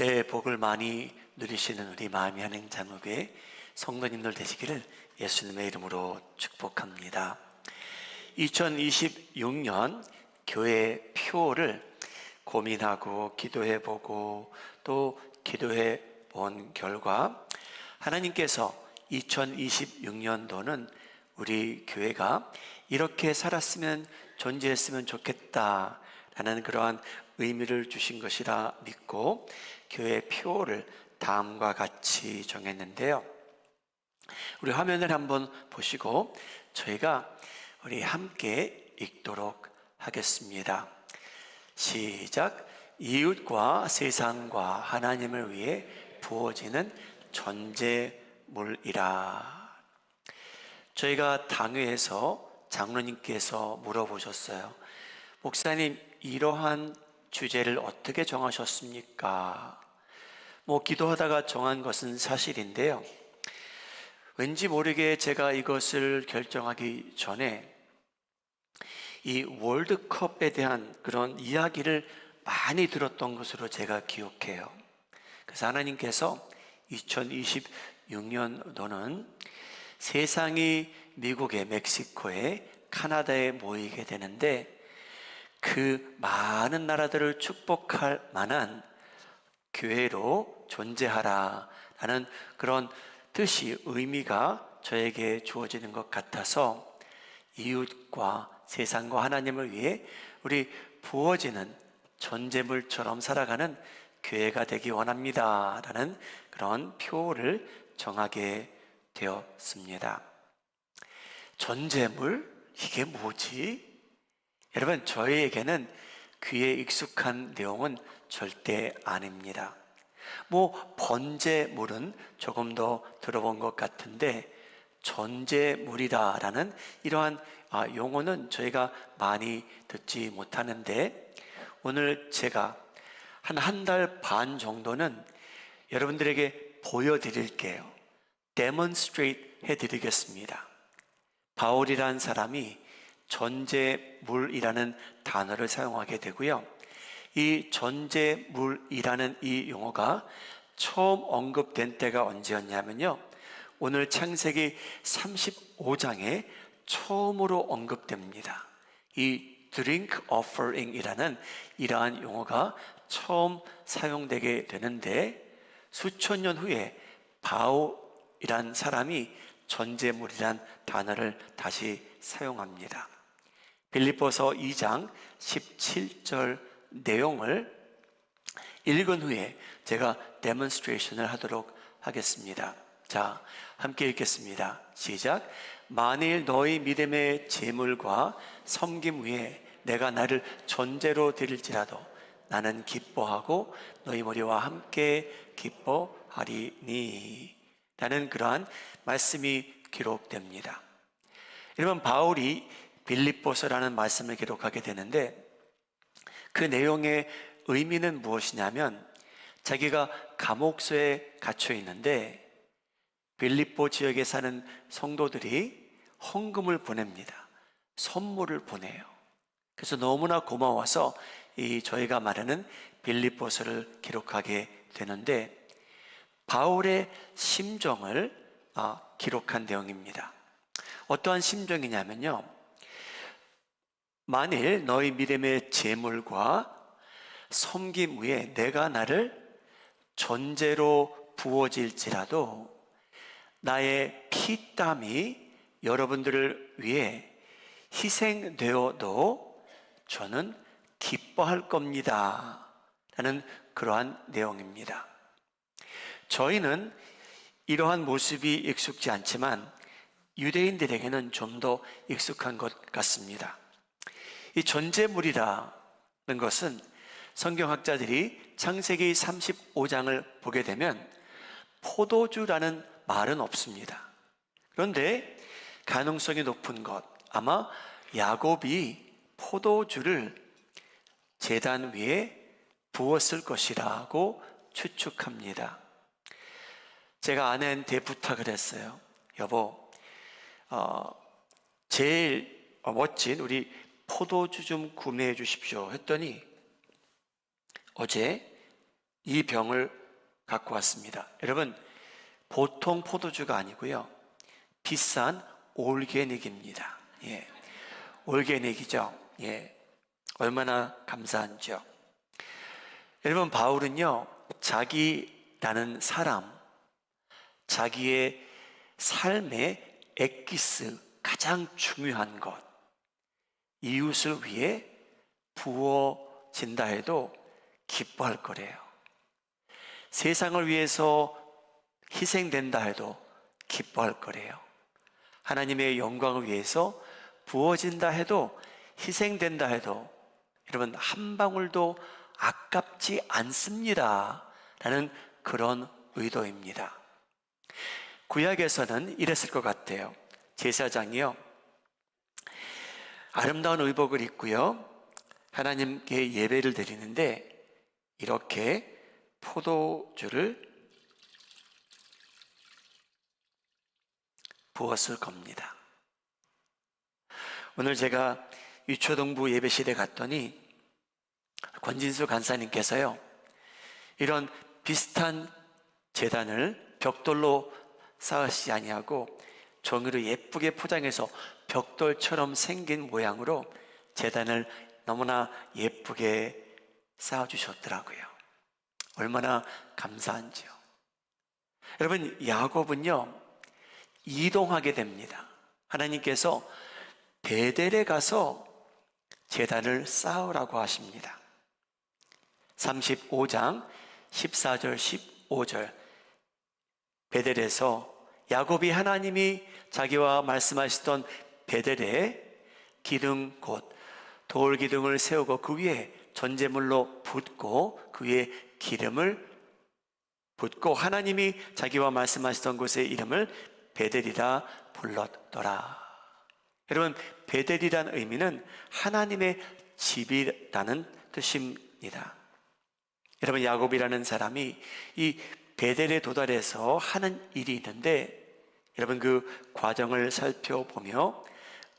제 복을 많이 누리시는 우리 마음이 하는 장로교회 성도님들 되시기를 예수님의 이름으로 축복합니다. 2026년 교회 표를 고민하고 기도해보고 또 기도해본 결과 하나님께서 2026년도는 우리 교회가 이렇게 살았으면 존재했으면 좋겠다라는 그러한 의미를 주신 것이라 믿고 교회 표를 다음과 같이 정했는데요. 우리 화면을 한번 보시고 저희가 우리 함께 읽도록 하겠습니다. 시작. 이웃과 세상과 하나님을 위해 부어지는 전제물이라. 저희가 당회에서 장로님께서 물어보셨어요. 목사님, 이러한 주제를 어떻게 정하셨습니까? 기도하다가 정한 것은 사실인데요. 왠지 모르게 제가 이것을 결정하기 전에 이 월드컵에 대한 그런 이야기를 많이 들었던 것으로 제가 기억해요. 그래서 하나님께서 2026년도는 세상이 미국에, 멕시코에, 카나다에 모이게 되는데 그 많은 나라들을 축복할 만한 교회로 존재하라 라는 그런 뜻이, 의미가 저에게 주어지는 것 같아서 이웃과 세상과 하나님을 위해 우리 부어지는 전제물처럼 살아가는 교회가 되기 원합니다 라는 그런 표를 정하게 되었습니다. 전제물? 이게 뭐지? 여러분, 저희에게는 귀에 익숙한 내용은 절대 아닙니다. 번제물은 조금 더 들어본 것 같은데 전제물이다라는 이러한 용어는 저희가 많이 듣지 못하는데 오늘 제가 한 달 반 정도는 여러분들에게 보여드릴게요. demonstrate 해드리겠습니다. 바울이라는 사람이 전제물이라는 단어를 사용하게 되고요. 이 전제물이라는 이 용어가 처음 언급된 때가 언제였냐면요. 오늘 창세기 35장에 처음으로 언급됩니다. 이 drink offering이라는 이러한 용어가 처음 사용되게 되는데 수천 년 후에 바울이란 사람이 전제물이란 단어를 다시 사용합니다. 빌립보서 2장 17절 내용을 읽은 후에 제가 데몬스트레이션을 하도록 하겠습니다. 자, 함께 읽겠습니다. 시작. 만일 너희 믿음의 제물과 섬김 위에 내가 나를 전제로 드릴지라도 나는 기뻐하고 너희 머리와 함께 기뻐하리니 라는 그러한 말씀이 기록됩니다. 여러분, 바울이 빌립보서라는 말씀을 기록하게 되는데 그 내용의 의미는 무엇이냐면 자기가 감옥소에 갇혀 있는데 빌립보 지역에 사는 성도들이 헌금을 보냅니다. 선물을 보내요. 그래서 너무나 고마워서 저희가 말하는 빌립보서를 기록하게 되는데 바울의 심정을 기록한 내용입니다. 어떠한 심정이냐면요. 만일 너희 믿음의 제물과 섬김 위에 내가 나를 전제로 부어질지라도 나의 피땀이 여러분들을 위해 희생되어도 저는 기뻐할 겁니다 라는 그러한 내용입니다. 저희는 이러한 모습이 익숙지 않지만 유대인들에게는 좀 더 익숙한 것 같습니다. 이 전제물이라는 것은 성경학자들이 창세기 35장을 보게 되면 포도주라는 말은 없습니다. 그런데 가능성이 높은 것, 아마 야곱이 포도주를 제단 위에 부었을 것이라고 추측합니다. 제가 아내한테 부탁을 했어요. 여보, 제일 멋진 우리 포도주 좀 구매해 주십시오 했더니 어제 이 병을 갖고 왔습니다. 여러분, 보통 포도주가 아니고요, 비싼 올게닉입니다. 예, 올게닉이죠. 예, 얼마나 감사한지요. 여러분, 바울은요, 자기라는 사람, 자기의 삶의 엑기스, 가장 중요한 것, 이웃을 위해 부어진다 해도 기뻐할 거래요. 세상을 위해서 희생된다 해도 기뻐할 거래요. 하나님의 영광을 위해서 부어진다 해도, 희생된다 해도 여러분, 한 방울도 아깝지 않습니다 라는 그런 의도입니다. 구약에서는 이랬을 것 같아요. 제사장이요, 아름다운 의복을 입고요, 하나님께 예배를 드리는데 이렇게 포도주를 부었을 겁니다. 오늘 제가 유초동부 예배실에 갔더니 권진수 간사님께서요, 이런 비슷한 제단을 벽돌로 쌓으시지 아니하고 종이로 예쁘게 포장해서 벽돌처럼 생긴 모양으로 제단을 너무나 예쁘게 쌓아주셨더라고요. 얼마나 감사한지요. 여러분, 야곱은요, 이동하게 됩니다. 하나님께서 베델에 가서 제단을 쌓으라고 하십니다. 35장 14절 15절, 베델에서 야곱이 하나님이 자기와 말씀하시던 베델에 기둥 곧 돌 기둥을 세우고 그 위에 전제물로 붓고 그 위에 기름을 붓고 하나님이 자기와 말씀하시던 곳의 이름을 베델이라 불렀더라. 여러분, 베델이라는 의미는 하나님의 집이라는 뜻입니다. 여러분, 야곱이라는 사람이 이 베델에 도달해서 하는 일이 있는데, 여러분, 그 과정을 살펴보며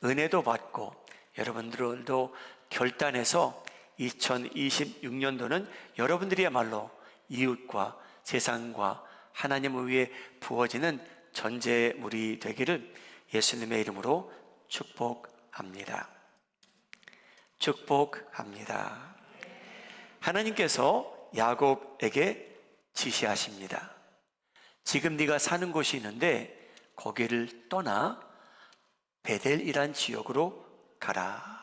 은혜도 받고 여러분들도 결단해서 2026년도는 여러분들이야말로 이웃과 세상과 하나님을 위해 부어지는 전제물이 되기를 예수님의 이름으로 축복합니다. 축복합니다. 하나님께서 야곱에게 지시하십니다. 지금 네가 사는 곳이 있는데 거기를 떠나 베델이란 지역으로 가라.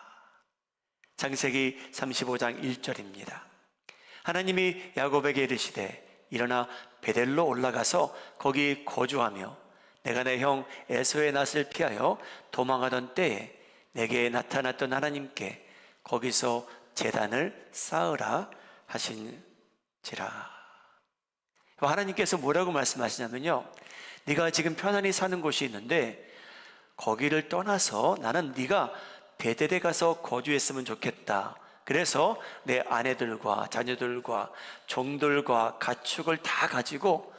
창세기 35장 1절입니다. 하나님이 야곱에게 이르시되 일어나 베델로 올라가서 거기 거주하며 내가 내 형 에서의 낯을 피하여 도망하던 때에 내게 나타났던 하나님께 거기서 제단을 쌓으라 하신지라. 하나님께서 뭐라고 말씀하시냐면요, 네가 지금 편안히 사는 곳이 있는데 거기를 떠나서 나는 네가 베델에 가서 거주했으면 좋겠다. 그래서 내 아내들과 자녀들과 종들과 가축을 다 가지고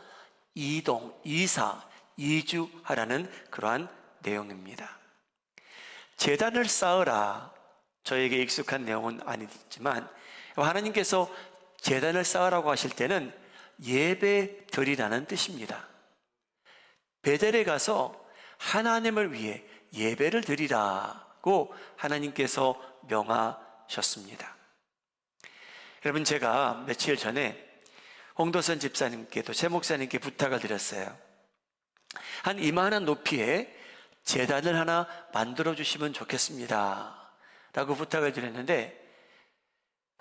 이주하라는 그러한 내용입니다. 제단을 쌓으라, 저에게 익숙한 내용은 아니지만 하나님께서 제단을 쌓으라고 하실 때는 예배 드리라는 뜻입니다. 베델에 가서 하나님을 위해 예배를 드리라고 하나님께서 명하셨습니다. 여러분, 제가 며칠 전에 홍도선 집사님께 또 새 목사님께 부탁을 드렸어요. 한 이만한 높이에 제단을 하나 만들어 주시면 좋겠습니다 라고 부탁을 드렸는데,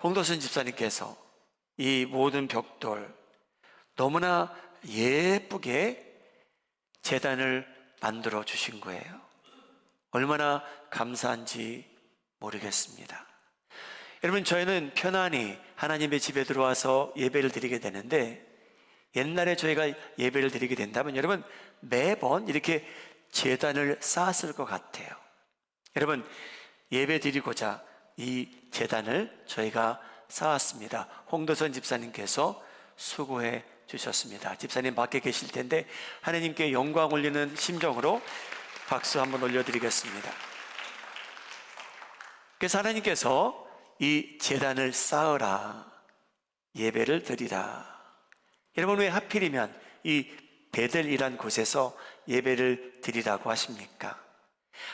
홍도선 집사님께서 이 모든 벽돌 너무나 예쁘게 제단을 만들어 주신 거예요. 얼마나 감사한지 모르겠습니다. 여러분, 저희는 편안히 하나님의 집에 들어와서 예배를 드리게 되는데, 옛날에 저희가 예배를 드리게 된다면 여러분 매번 이렇게 제단을 쌓았을 것 같아요. 여러분, 예배 드리고자 이 제단을 저희가 쌓았습니다. 홍도선 집사님께서 수고해 주셨습니다. 집사님 밖에 계실 텐데 하나님께 영광 올리는 심정으로 박수 한번 올려드리겠습니다. 그래서 하나님께서 이 제단을 쌓으라, 예배를 드리라, 여러분, 왜 하필이면 이 베델이란 곳에서 예배를 드리라고 하십니까?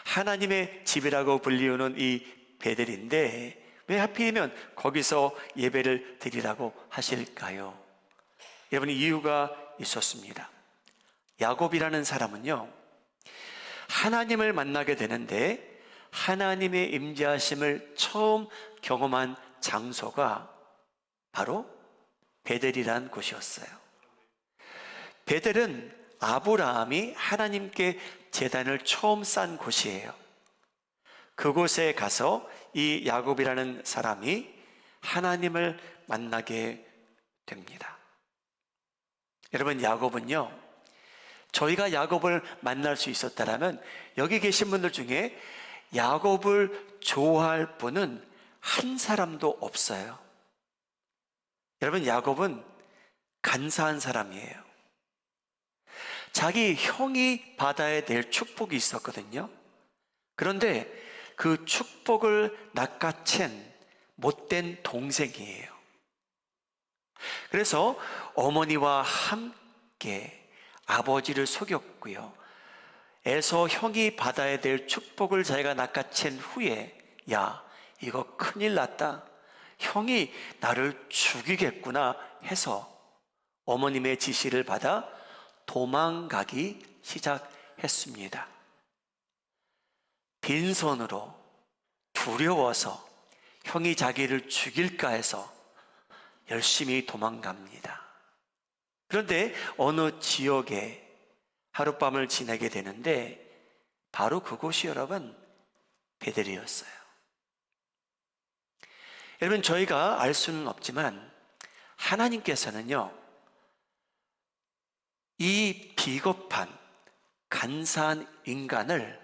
하나님의 집이라고 불리우는 이 베델인데 왜 하필이면 거기서 예배를 드리라고 하실까요? 여러분, 이유가 있었습니다. 야곱이라는 사람은요, 하나님을 만나게 되는데 하나님의 임재하심을 처음 경험한 장소가 바로 베델이란 곳이었어요. 베델은 아브라함이 하나님께 제단을 처음 쌓은 곳이에요. 그곳에 가서 이 야곱이라는 사람이 하나님을 만나게 됩니다. 여러분, 야곱은요, 저희가 야곱을 만날 수 있었다면 여기 계신 분들 중에 야곱을 좋아할 분은 한 사람도 없어요. 여러분, 야곱은 간사한 사람이에요. 자기 형이 받아야 될 축복이 있었거든요. 그런데 그 축복을 낚아챈 못된 동생이에요. 그래서 어머니와 함께 아버지를 속였고요. 에서 형이 받아야 될 축복을 자기가 낚아챈 후에, 야, 이거 큰일 났다, 형이 나를 죽이겠구나 해서 어머님의 지시를 받아 도망가기 시작했습니다. 빈손으로, 두려워서 형이 자기를 죽일까 해서 열심히 도망갑니다. 그런데 어느 지역에 하룻밤을 지내게 되는데 바로 그곳이 여러분 베델이었어요. 여러분, 저희가 알 수는 없지만 하나님께서는요, 이 비겁한 간사한 인간을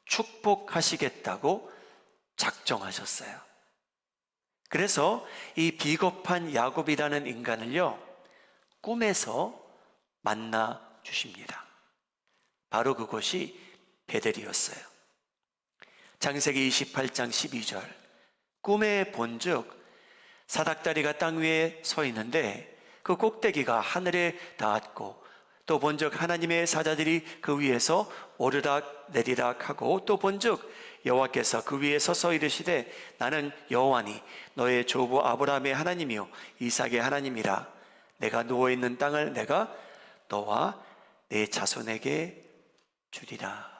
축복하시겠다고 작정하셨어요. 그래서 이 비겁한 야곱이라는 인간을요, 꿈에서 만나 주십니다. 바로 그곳이 베델이었어요. 창세기 28장 12절, 꿈에 본즉 사닥다리가 땅 위에 서 있는데 그 꼭대기가 하늘에 닿았고, 또 본즉 하나님의 사자들이 그 위에서 오르락 내리락 하고, 또 본즉 여호와께서 그 위에 서서 이르시되 나는 여호와니 너의 조부 아브라함의 하나님이요 이삭의 하나님이라. 내가 누워있는 땅을 내가 너와 내 자손에게 주리라.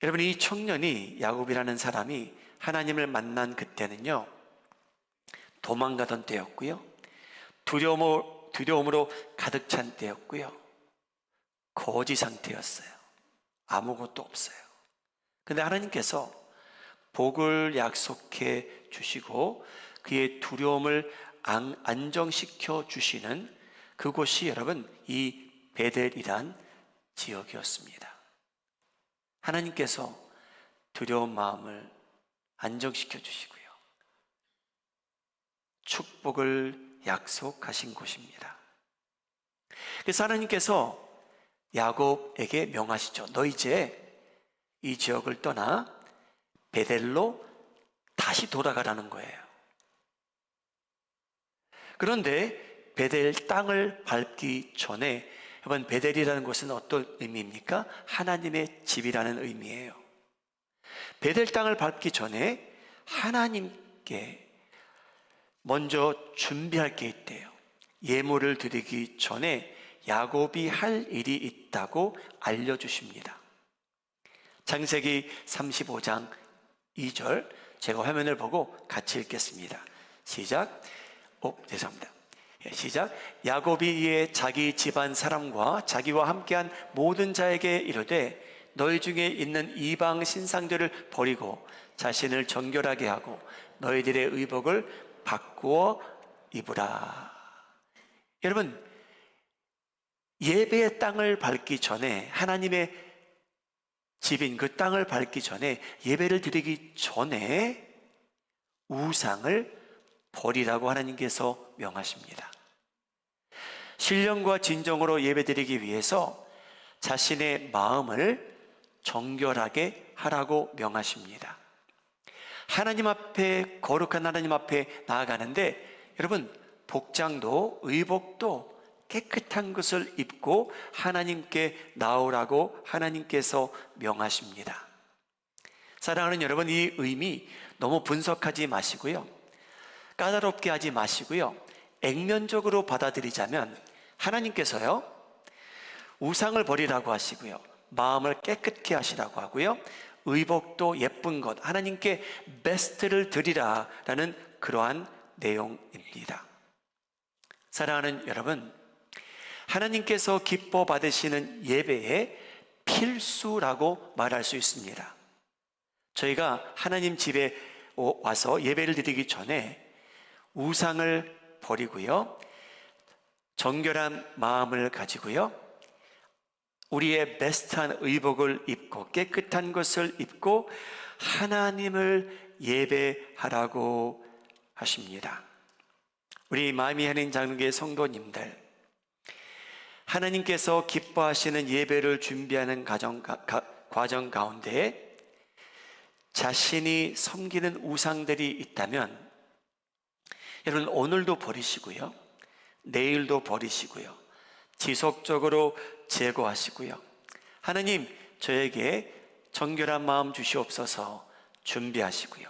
여러분, 이 청년이, 야곱이라는 사람이 하나님을 만난 그때는요, 도망가던 때였고요, 두려움으로 가득 찬 때였고요, 거지 상태였어요. 아무것도 없어요. 근데 하나님께서 복을 약속해 주시고 그의 두려움을 안정시켜 주시는 그곳이 여러분 이 베델이란 지역이었습니다. 하나님께서 두려운 마음을 안정시켜 주시고요, 축복을 약속하신 곳입니다. 그래서 하나님께서 야곱에게 명하시죠. 너 이제 이 지역을 떠나 베델로 다시 돌아가라는 거예요. 그런데 베델 땅을 밟기 전에, 여러분, 베델이라는 곳은 어떤 의미입니까? 하나님의 집이라는 의미예요. 베델 땅을 밟기 전에 하나님께 먼저 준비할 게 있대요. 예물을 드리기 전에 야곱이 할 일이 있다고 알려주십니다. 창세기 35장 2절, 제가 화면을 보고 같이 읽겠습니다. 시작. 죄송합니다. 시작. 야곱이 이에 자기 집안 사람과 자기와 함께한 모든 자에게 이르되 너희 중에 있는 이방 신상들을 버리고 자신을 정결하게 하고 너희들의 의복을 바꾸어 입으라. 여러분, 예배의 땅을 밟기 전에, 하나님의 집인 그 땅을 밟기 전에, 예배를 드리기 전에 우상을 버리라고 하나님께서 명하십니다. 신령과 진정으로 예배드리기 위해서 자신의 마음을 정결하게 하라고 명하십니다. 하나님 앞에, 거룩한 하나님 앞에 나아가는데 여러분, 복장도 의복도 깨끗한 것을 입고 하나님께 나오라고 하나님께서 명하십니다. 사랑하는 여러분, 이 의미 너무 분석하지 마시고요, 까다롭게 하지 마시고요, 액면적으로 받아들이자면 하나님께서요, 우상을 버리라고 하시고요, 마음을 깨끗게 하시라고 하고요, 의복도 예쁜 것, 하나님께 베스트를 드리라라는 그러한 내용입니다. 사랑하는 여러분, 하나님께서 기뻐 받으시는 예배의 필수라고 말할 수 있습니다. 저희가 하나님 집에 와서 예배를 드리기 전에 우상을 버리고요, 정결한 마음을 가지고요, 우리의 베스트한 의복을 입고 깨끗한 것을 입고 하나님을 예배하라고 하십니다. 우리 마음이 하는 장로교회 성도님들, 하나님께서 기뻐하시는 예배를 준비하는 과정 가운데 자신이 섬기는 우상들이 있다면 여러분, 오늘도 버리시고요, 내일도 버리시고요, 지속적으로 제거하시고요, 하나님 저에게 정결한 마음 주시옵소서 준비하시고요,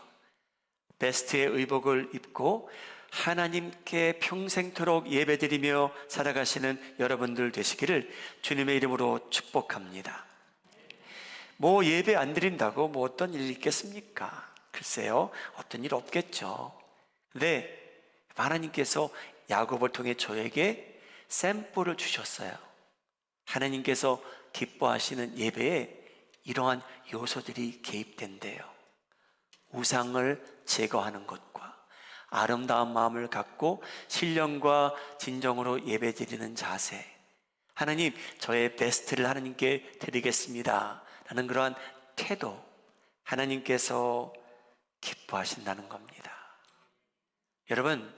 베스트의 의복을 입고 하나님께 평생토록 예배드리며 살아가시는 여러분들 되시기를 주님의 이름으로 축복합니다. 뭐 예배 안 드린다고 뭐 어떤 일 있겠습니까? 글쎄요, 어떤 일 없겠죠. 근데 하나님께서 야곱을 통해 저에게 샘플을 주셨어요. 하나님께서 기뻐하시는 예배에 이러한 요소들이 개입된대요. 우상을 제거하는 것과 아름다운 마음을 갖고 신령과 진정으로 예배드리는 자세, 하나님 저의 베스트를 하나님께 드리겠습니다 라는 그러한 태도, 하나님께서 기뻐하신다는 겁니다. 여러분,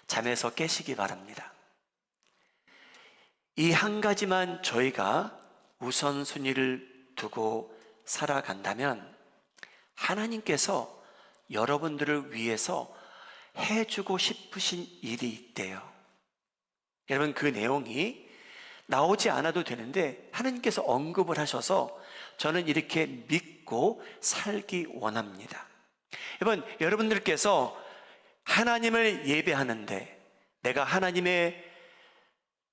잠에서 깨시기 바랍니다. 이 한 가지만 저희가 우선순위를 두고 살아간다면 하나님께서 여러분들을 위해서 해주고 싶으신 일이 있대요. 여러분, 그 내용이 나오지 않아도 되는데 하나님께서 언급을 하셔서 저는 이렇게 믿고 살기 원합니다. 여러분들께서 하나님을 예배하는데, 내가 하나님의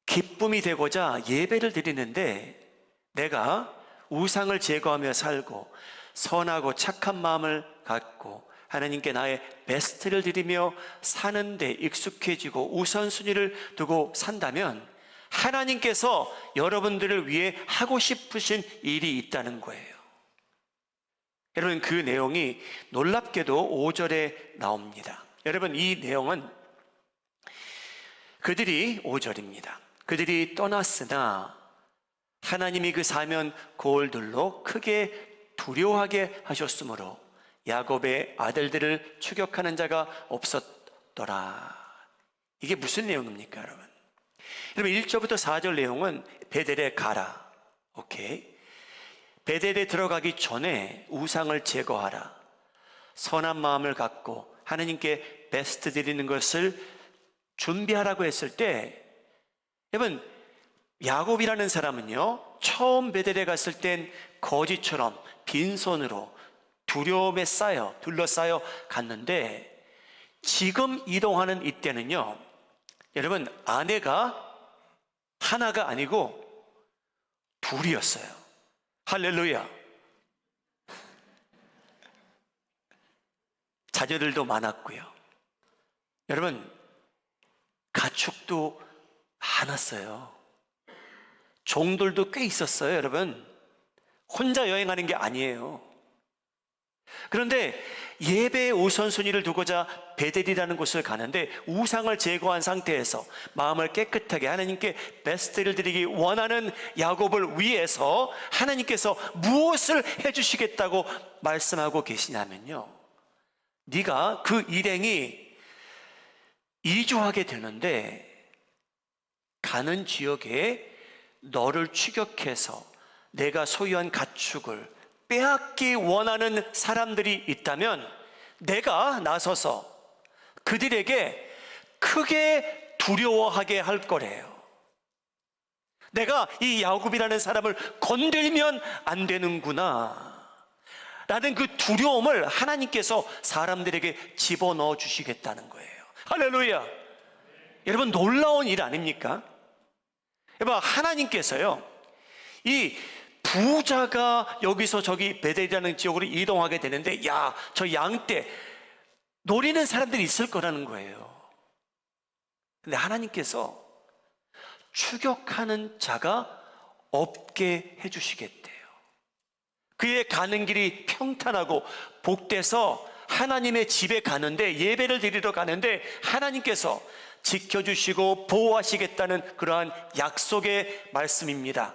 기쁨이 되고자 예배를 드리는데 내가 우상을 제거하며 살고 선하고 착한 마음을 갖고 하나님께 나의 베스트를 드리며 사는데 익숙해지고 우선순위를 두고 산다면 하나님께서 여러분들을 위해 하고 싶으신 일이 있다는 거예요. 여러분, 그 내용이 놀랍게도 5절에 나옵니다. 여러분, 이 내용은 그들이 5절입니다. 그들이 떠났으나 하나님이 그 사면 고을들로 크게 두려워하게 하셨으므로 야곱의 아들들을 추격하는 자가 없었더라. 이게 무슨 내용입니까, 여러분? 여러분, 1절부터 4절 내용은 베델에 가라. 오케이. 베델에 들어가기 전에 우상을 제거하라. 선한 마음을 갖고 하나님께 베스트 드리는 것을 준비하라고 했을 때, 여러분, 야곱이라는 사람은요, 처음 베델에 갔을 땐 거지처럼 빈손으로 두려움에 둘러싸여 갔는데 지금 이동하는 이때는요, 여러분, 아내가 하나가 아니고 둘이었어요. 할렐루야. 자녀들도 많았고요. 여러분, 가축도 많았어요. 종들도 꽤 있었어요. 여러분, 혼자 여행하는 게 아니에요. 그런데 예배의 우선순위를 두고자 베델이라는 곳을 가는데 우상을 제거한 상태에서 마음을 깨끗하게 하나님께 베스트를 드리기 원하는 야곱을 위해서 하나님께서 무엇을 해주시겠다고 말씀하고 계시냐면요, 네가 그 일행이 이주하게 되는데 가는 지역에 너를 추격해서 내가 소유한 가축을 빼앗기 원하는 사람들이 있다면 내가 나서서 그들에게 크게 두려워하게 할 거래요. 내가 이 야곱이라는 사람을 건들면 안 되는구나 라는 그 두려움을 하나님께서 사람들에게 집어넣어 주시겠다는 거예요. 할렐루야. 여러분, 놀라운 일 아닙니까? 여러분, 하나님께서요, 이 부자가 여기서 저기 베델이라는 지역으로 이동하게 되는데, 야, 저 양떼 노리는 사람들이 있을 거라는 거예요. 근데 하나님께서 추격하는 자가 없게 해주시겠대요. 그의 가는 길이 평탄하고 복돼서 하나님의 집에 가는데, 예배를 드리러 가는데 하나님께서 지켜주시고 보호하시겠다는 그러한 약속의 말씀입니다.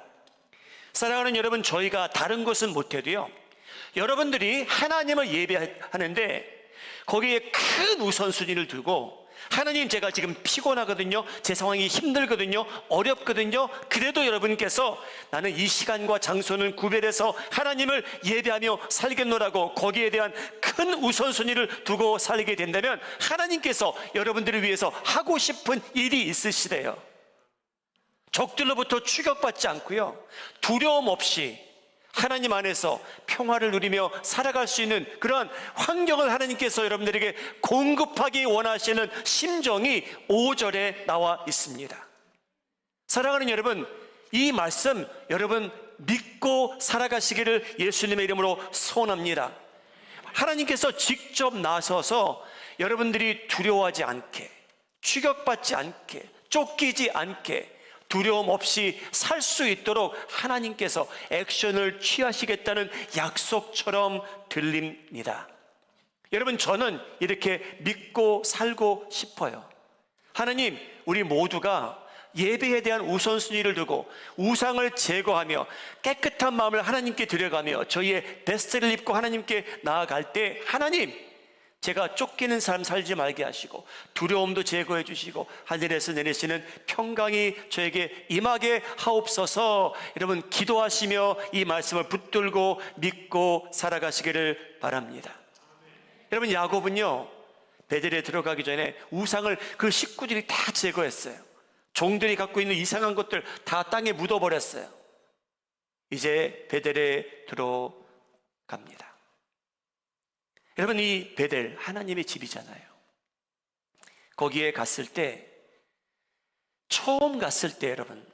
사랑하는 여러분, 저희가 다른 것은 못해도요, 여러분들이 하나님을 예배하는데 거기에 큰 우선순위를 두고, 하나님, 제가 지금 피곤하거든요, 제 상황이 힘들거든요, 어렵거든요, 그래도 여러분께서 나는 이 시간과 장소는 구별해서 하나님을 예배하며 살겠노라고 거기에 대한 큰 우선순위를 두고 살게 된다면 하나님께서 여러분들을 위해서 하고 싶은 일이 있으시대요. 적들로부터 추격받지 않고요, 두려움 없이 하나님 안에서 평화를 누리며 살아갈 수 있는 그러한 환경을 하나님께서 여러분들에게 공급하기 원하시는 심정이 5절에 나와 있습니다. 사랑하는 여러분, 이 말씀 여러분 믿고 살아가시기를 예수님의 이름으로 소원합니다. 하나님께서 직접 나서서 여러분들이 두려워하지 않게, 추격받지 않게, 쫓기지 않게, 두려움 없이 살 수 있도록 하나님께서 액션을 취하시겠다는 약속처럼 들립니다. 여러분, 저는 이렇게 믿고 살고 싶어요. 하나님, 우리 모두가 예배에 대한 우선순위를 두고 우상을 제거하며 깨끗한 마음을 하나님께 드려가며 저희의 베스트를 입고 하나님께 나아갈 때, 하나님, 제가 쫓기는 삶 살지 말게 하시고 두려움도 제거해 주시고 하늘에서 내리시는 평강이 저에게 임하게 하옵소서. 여러분, 기도하시며 이 말씀을 붙들고 믿고 살아가시기를 바랍니다. 여러분, 야곱은요, 베델에 들어가기 전에 우상을 그 식구들이 다 제거했어요. 종들이 갖고 있는 이상한 것들 다 땅에 묻어버렸어요. 이제 베델에 들어갑니다. 여러분, 이 베델 하나님의 집이잖아요. 거기에 갔을 때, 처음 갔을 때 여러분,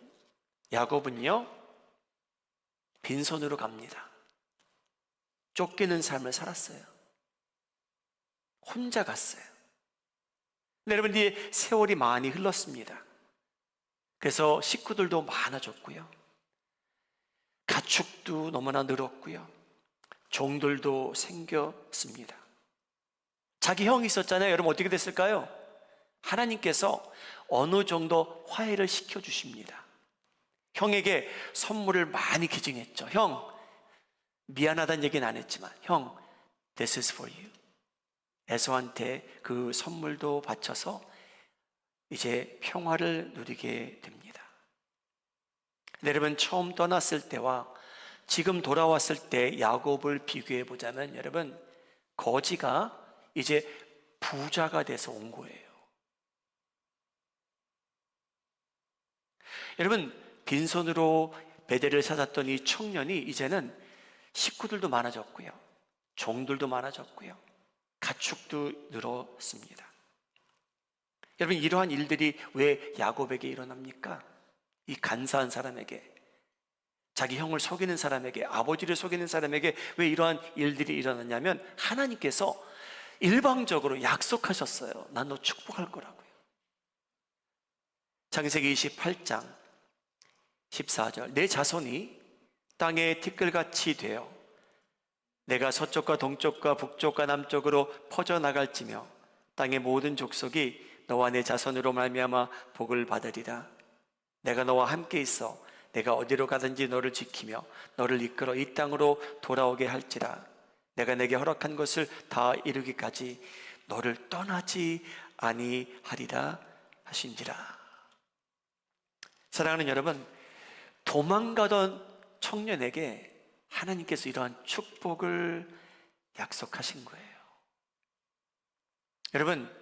야곱은요 빈손으로 갑니다. 쫓기는 삶을 살았어요. 혼자 갔어요. 근데 여러분, 이제 세월이 많이 흘렀습니다. 그래서 식구들도 많아졌고요, 가축도 너무나 늘었고요, 종들도 생겼습니다. 자기 형이 있었잖아요. 여러분, 어떻게 됐을까요? 하나님께서 어느 정도 화해를 시켜주십니다. 형에게 선물을 많이 기증했죠. 형, 미안하다는 얘기는 안 했지만, 형, this is for you. 에서한테 그 선물도 바쳐서 이제 평화를 누리게 됩니다. 근데 여러분, 처음 떠났을 때와 지금 돌아왔을 때 야곱을 비교해 보자면, 여러분, 거지가 이제 부자가 돼서 온 거예요. 여러분, 빈손으로 베델을 찾았던 이 청년이 이제는 식구들도 많아졌고요, 종들도 많아졌고요, 가축도 늘었습니다. 여러분, 이러한 일들이 왜 야곱에게 일어납니까? 이 간사한 사람에게, 자기 형을 속이는 사람에게, 아버지를 속이는 사람에게 왜 이러한 일들이 일어났냐면, 하나님께서 일방적으로 약속하셨어요. 난 너 축복할 거라고요. 창세기 28장 14절, 내 자손이 땅의 티끌같이 되어 내가 서쪽과 동쪽과 북쪽과 남쪽으로 퍼져나갈지며 땅의 모든 족속이 너와 내 자손으로 말미암아 복을 받으리라. 내가 너와 함께 있어 내가 어디로 가든지 너를 지키며 너를 이끌어 이 땅으로 돌아오게 할지라. 내가 내게 허락한 것을 다 이루기까지 너를 떠나지 아니하리라 하신지라. 사랑하는 여러분, 도망가던 청년에게 하나님께서 이러한 축복을 약속하신 거예요. 여러분,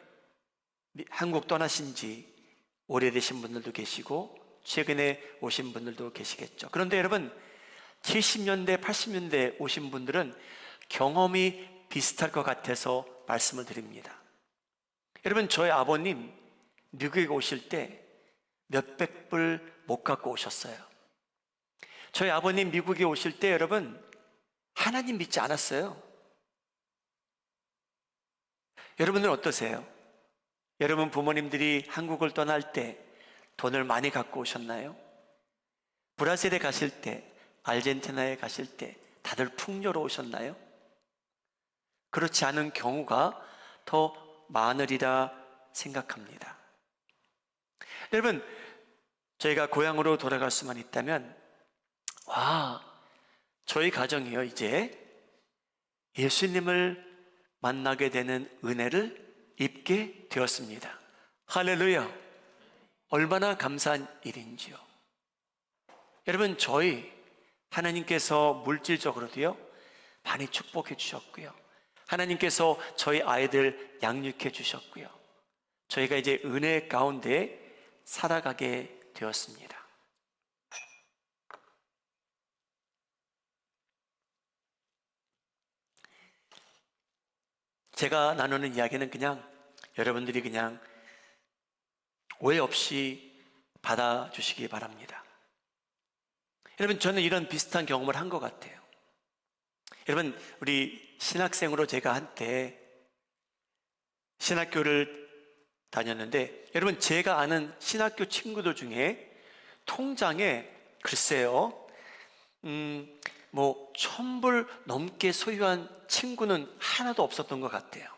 한국 떠나신 지 오래되신 분들도 계시고 최근에 오신 분들도 계시겠죠. 그런데 여러분, 70년대, 80년대 오신 분들은 경험이 비슷할 것 같아서 말씀을 드립니다. 여러분, 저희 아버님 미국에 오실 때 몇백 불 못 갖고 오셨어요. 저희 아버님 미국에 오실 때 여러분, 하나님 믿지 않았어요. 여러분은 어떠세요? 여러분 부모님들이 한국을 떠날 때 돈을 많이 갖고 오셨나요? 브라질에 가실 때, 아르헨티나에 가실 때 다들 풍요로우셨나요? 그렇지 않은 경우가 더 많으리라 생각합니다. 여러분, 저희가 고향으로 돌아갈 수만 있다면, 저희 가정이요, 이제 예수님을 만나게 되는 은혜를 입게 되었습니다. 할렐루야! 얼마나 감사한 일인지요. 여러분, 저희 하나님께서 물질적으로도요 많이 축복해 주셨고요, 하나님께서 저희 아이들 양육해 주셨고요, 저희가 이제 은혜 가운데 살아가게 되었습니다. 제가 나누는 이야기는 그냥 여러분들이 그냥 오해 없이 받아주시기 바랍니다. 여러분, 저는 이런 비슷한 경험을 한 것 같아요. 여러분, 우리 신학생으로 제가 한때 신학교를 다녔는데, 여러분, 제가 아는 신학교 친구들 중에 통장에 글쎄요, 1,000불 넘게 소유한 친구는 하나도 없었던 것 같아요.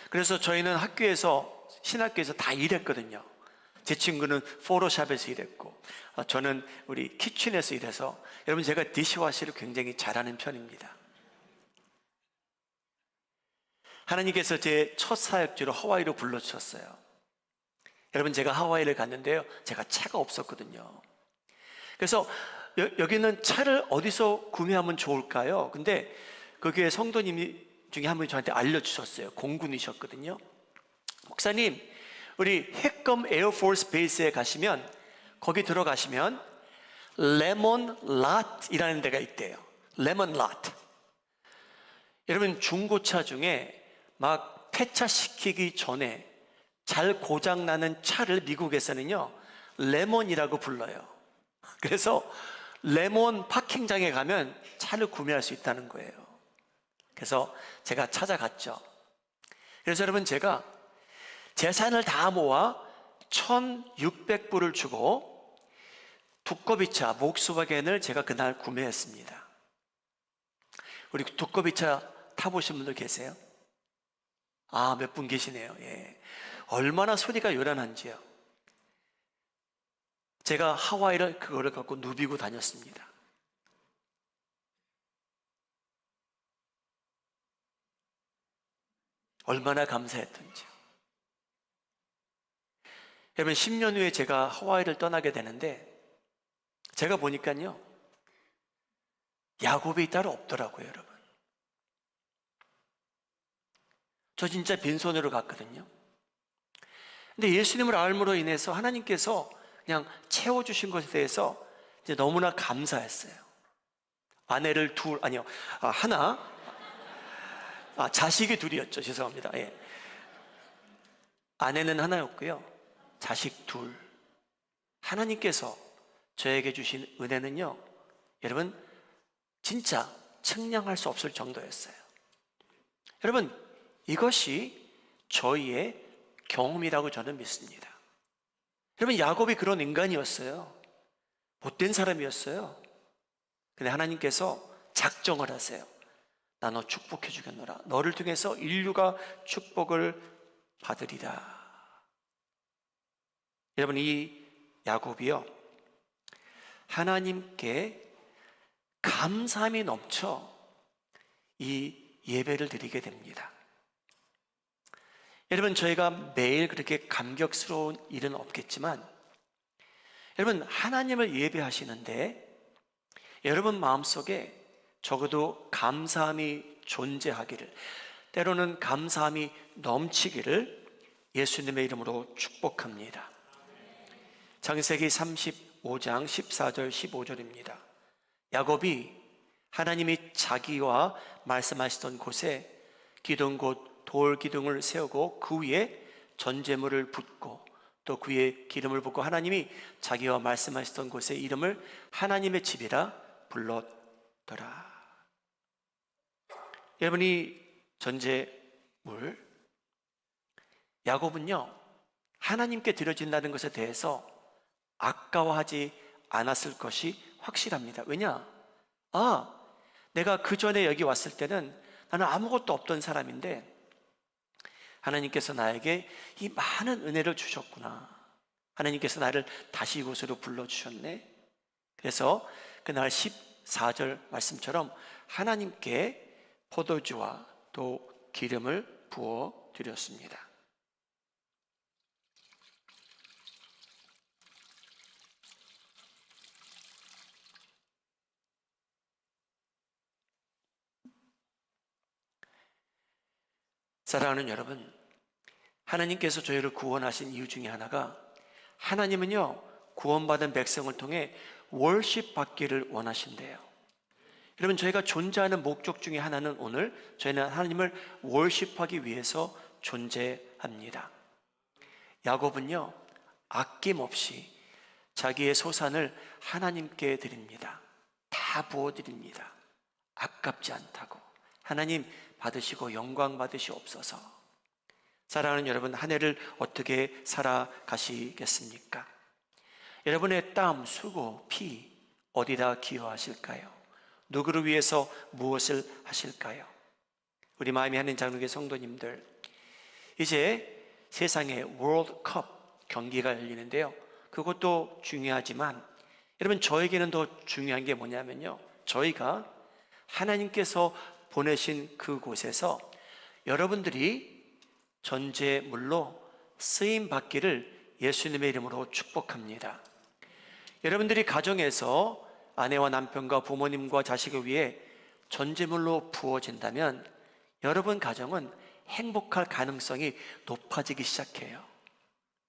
그래서 저희는 신학교에서 다 일했거든요. 제 친구는 포토샵에서 일했고, 저는 우리 키친에서 일해서, 여러분, 제가 디시와시를 굉장히 잘하는 편입니다. 하나님께서 제 첫 사역지로 하와이로 불러주셨어요. 여러분, 제가 하와이를 갔는데요, 제가 차가 없었거든요. 그래서 여기는 차를 어디서 구매하면 좋을까요? 근데 거기에 성도님이 중에 한 분이 저한테 알려주셨어요. 공군이셨거든요. 목사님, 우리 핵검 에어포스 베이스에 가시면, 거기 들어가시면 레몬 랏이라는 데가 있대요. 레몬 랏. 여러분, 중고차 중에 막 폐차시키기 전에 잘 고장나는 차를 미국에서는요 레몬이라고 불러요. 그래서 레몬 파킹장에 가면 차를 구매할 수 있다는 거예요. 그래서 제가 찾아갔죠. 그래서 여러분, 제가 재산을 다 모아 1,600불을 주고 두꺼비차 목스바겐을 제가 그날 구매했습니다. 우리 두꺼비차 타보신 분들 계세요? 몇 분 계시네요. 예. 얼마나 소리가 요란한지요. 제가 하와이를 그거를 갖고 누비고 다녔습니다. 얼마나 감사했던지요. 여러분, 10년 후에 제가 하와이를 떠나게 되는데, 제가 보니까요 야곱이 따로 없더라고요. 여러분, 저 진짜 빈손으로 갔거든요. 근데 예수님을 알므로 인해서 하나님께서 그냥 채워주신 것에 대해서 이제 너무나 감사했어요. 아내를 하나. 자식이 둘이었죠. 죄송합니다. 예. 아내는 하나였고요, 자식 둘. 하나님께서 저에게 주신 은혜는요, 여러분, 진짜 측량할 수 없을 정도였어요. 여러분, 이것이 저희의 경험이라고 저는 믿습니다. 여러분, 야곱이 그런 인간이었어요. 못된 사람이었어요. 근데 하나님께서 작정을 하세요. 나 너 축복해 주겠노라. 너를 통해서 인류가 축복을 받으리라. 여러분, 이 야곱이요 하나님께 감사함이 넘쳐 이 예배를 드리게 됩니다. 여러분, 저희가 매일 그렇게 감격스러운 일은 없겠지만, 여러분, 하나님을 예배하시는데 여러분 마음속에 적어도 감사함이 존재하기를, 때로는 감사함이 넘치기를 예수님의 이름으로 축복합니다. 창세기 35장 14절 15절입니다. 야곱이 하나님이 자기와 말씀하시던 곳에 기둥 곧 돌기둥을 세우고 그 위에 전제물을 붓고 또 그 위에 기름을 붓고 하나님이 자기와 말씀하시던 곳의 이름을 하나님의 집이라 불렀더라. 여러분이 전제물, 야곱은요 하나님께 드려진다는 것에 대해서 아까워하지 않았을 것이 확실합니다. 왜냐? 내가 그 전에 여기 왔을 때는 나는 아무것도 없던 사람인데 하나님께서 나에게 이 많은 은혜를 주셨구나. 하나님께서 나를 다시 이곳으로 불러주셨네. 그래서 그날 14절 말씀처럼 하나님께 포도주와 또 기름을 부어 드렸습니다. 사랑하는 여러분, 하나님께서 저희를 구원하신 이유 중에 하나가 하나님은요 구원받은 백성을 통해 월십 받기를 원하신대요. 여러분, 저희가 존재하는 목적 중에 하나는 오늘 저희는 하나님을 월십하기 위해서 존재합니다. 야곱은요 아낌없이 자기의 소산을 하나님께 드립니다. 다 부어드립니다. 아깝지 않다고. 하나님 받으시고 영광 받으시옵소서. 사랑하는 여러분, 한 해를 어떻게 살아가시겠습니까? 여러분의 땀, 수고, 피 어디다 기여하실까요? 누구를 위해서 무엇을 하실까요? 우리 마음이 하는 장로교 성도님들, 이제 세상에 월드컵 경기가 열리는데요, 그것도 중요하지만 여러분 저에게는 더 중요한 게 뭐냐면요, 저희가 하나님께서 보내신 그곳에서 여러분들이 전제물로 쓰임 받기를 예수님의 이름으로 축복합니다. 여러분들이 가정에서 아내와 남편과 부모님과 자식을 위해 전제물로 부어진다면 여러분 가정은 행복할 가능성이 높아지기 시작해요.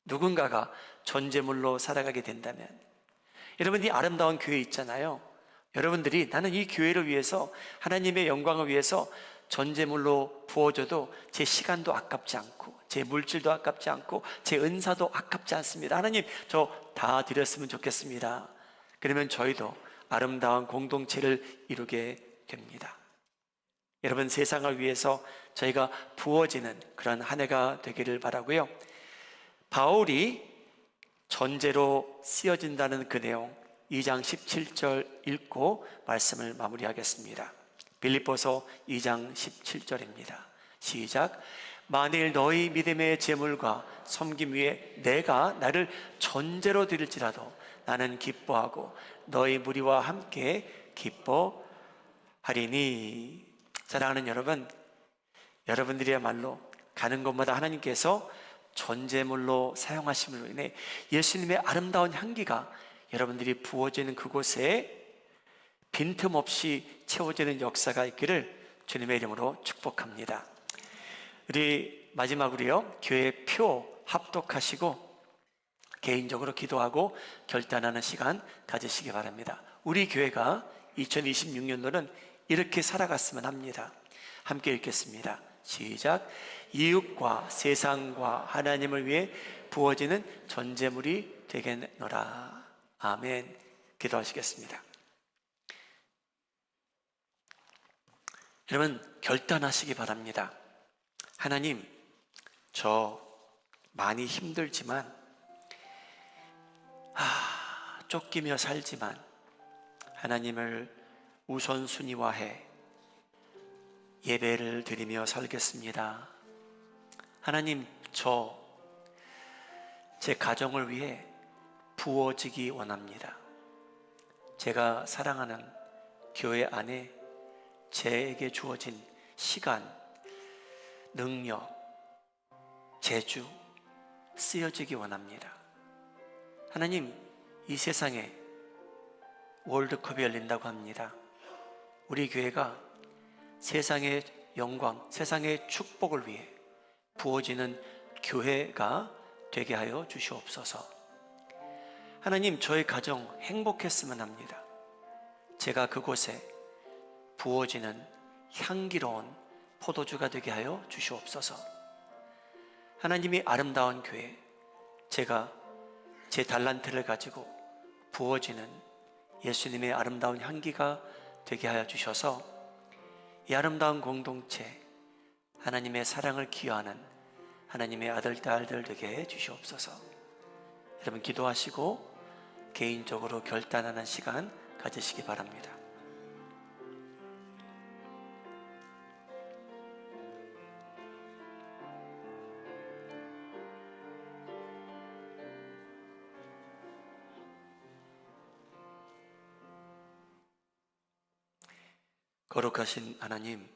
누군가가 전제물로 살아가게 된다면, 여러분 이 아름다운 교회 있잖아요. 여러분들이 나는 이 교회를 위해서 하나님의 영광을 위해서 전제물로 부어줘도 제 시간도 아깝지 않고 제 물질도 아깝지 않고 제 은사도 아깝지 않습니다. 하나님 저 다 드렸으면 좋겠습니다. 그러면 저희도 아름다운 공동체를 이루게 됩니다. 여러분, 세상을 위해서 저희가 부어지는 그런 한 해가 되기를 바라고요. 바울이 전제로 쓰여진다는 그 내용 2장 17절 읽고 말씀을 마무리하겠습니다. 빌립보서 2장 17절입니다. 시작. 만일 너희 믿음의 제물과 섬김 위에 내가 나를 전제로 드릴지라도 나는 기뻐하고 너희 무리와 함께 기뻐하리니. 사랑하는 여러분, 여러분들이야말로 가는 곳마다 하나님께서 전제물로 사용하심으로 인해 예수님의 아름다운 향기가 여러분들이 부어지는 그곳에 빈틈없이 채워지는 역사가 있기를 주님의 이름으로 축복합니다. 우리 마지막으로요, 교회 표 합독하시고 개인적으로 기도하고 결단하는 시간 가지시기 바랍니다. 우리 교회가 2026년도는 이렇게 살아갔으면 합니다. 함께 읽겠습니다. 시작. 이웃과 세상과 하나님을 위해 부어지는 전제물이 되겠노라. 아멘. 기도하시겠습니다. 여러분 결단하시기 바랍니다. 하나님, 저 많이 힘들지만 쫓기며 살지만 하나님을 우선순위화해 예배를 드리며 살겠습니다. 하나님, 제 가정을 위해 부어지기 원합니다. 제가 사랑하는 교회 안에 제게 주어진 시간, 능력, 재주 쓰여지기 원합니다. 하나님, 이 세상에 월드컵이 열린다고 합니다. 우리 교회가 세상의 영광, 세상의 축복을 위해 부어지는 교회가 되게 하여 주시옵소서. 하나님, 저의 가정 행복했으면 합니다. 제가 그곳에 부어지는 향기로운 포도주가 되게 하여 주시옵소서. 하나님이 아름다운 교회, 제가 제 달란트를 가지고 부어지는 예수님의 아름다운 향기가 되게 하여 주셔서 이 아름다운 공동체, 하나님의 사랑을 기여하는 하나님의 아들, 딸들 되게 해 주시옵소서. 여러분 기도하시고 개인적으로 결단하는 시간 가지시기 바랍니다. 거룩하신 하나님,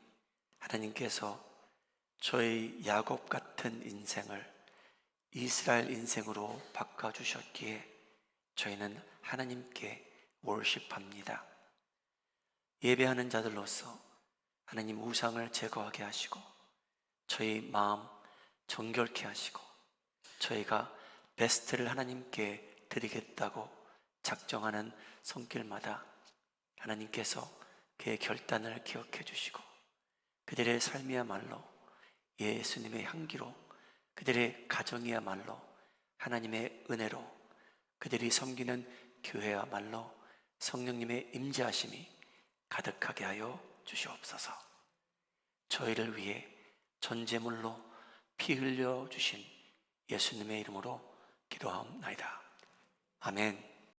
하나님께서 저의 야곱 같은 인생을 이스라엘 인생으로 바꿔주셨기에 저희는 하나님께 월십합니다. 예배하는 자들로서 하나님 우상을 제거하게 하시고 저희 마음 정결케 하시고 저희가 베스트를 하나님께 드리겠다고 작정하는 손길마다 하나님께서 그의 결단을 기억해 주시고 그들의 삶이야말로 예수님의 향기로, 그들의 가정이야말로 하나님의 은혜로, 그들이 섬기는 교회야말로 성령님의 임재하심이 가득하게 하여 주시옵소서. 저희를 위해 전제물로 피 흘려 주신 예수님의 이름으로 기도하옵나이다. 아멘.